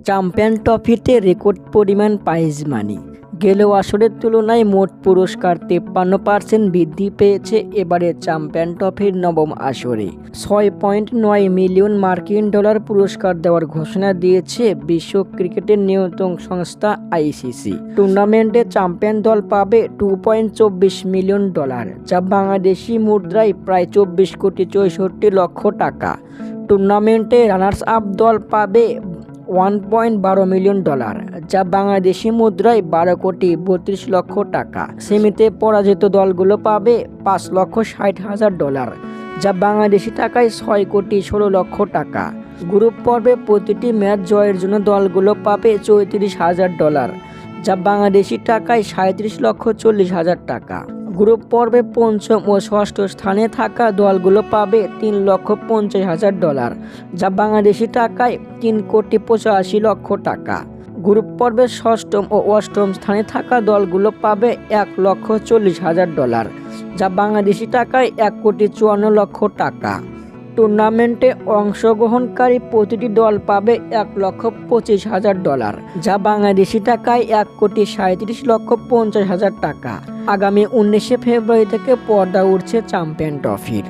Champion ট্রফিতে record পরিমাণ prize money. গেল আসরের তুলনায় মোট পুরস্কার 53% বৃদ্ধি পেয়েছে এবারে চ্যাম্পিয়ন ট্রফির নবম আসরে। 6.9 মিলিয়ন মার্কিন ডলার পুরস্কার দেওয়ার ঘোষণা দিয়েছে বিশ্ব ক্রিকেটের নিয়ন্ত্রক সংস্থা আইসিসি। টুর্নামেন্টে চ্যাম্পিয়ন দল পাবে 2.24 মিলিয়ন ডলার, যা বাংলাদেশি মুদ্রায় প্রায় 24,64,00,000 টাকা। টুর্নামেন্টে রানার্স আপ দল পাবে 1.12 মিলিয়ন ডলার, যা বাংলাদেশি মুদ্রায় 12,32,00,000 টাকা। সেমিতে পরাজিত দলগুলো পাবে 5,60,000 ডলার, যা বাংলাদেশি টাকায় 6,16,00,000 টাকা। গ্রুপ পর্বে প্রতিটি ম্যাচ জয়ের জন্য দলগুলো পাবে 34,000 ডলার, যা বাংলাদেশি টাকায় 37,40,000 টাকা। গ্রুপ পর্বে পঞ্চম ও ষষ্ঠ স্থানে থাকা দলগুলো পাবে 3,50,000 ডলার, যা বাংলাদেশি টাকায় 3,85,00,000 টাকা। গ্রুপ পর্বে ষষ্ঠম ও অষ্টম স্থানে থাকা দলগুলো পাবে 1,40,000 ডলার, যা বাংলাদেশি টাকায় 1,54,00,000 টাকা। টুর্নামেন্টে অংশগ্রহণকারী প্রতিটি দল পাবে 1,25,000 ডলার, যা বাংলাদেশি টাকায় 1,37,50,000 টাকা। আগামী 19 ফেব্রুয়ারি থেকে পর্দা উঠছে চ্যাম্পিয়ন ট্রফির।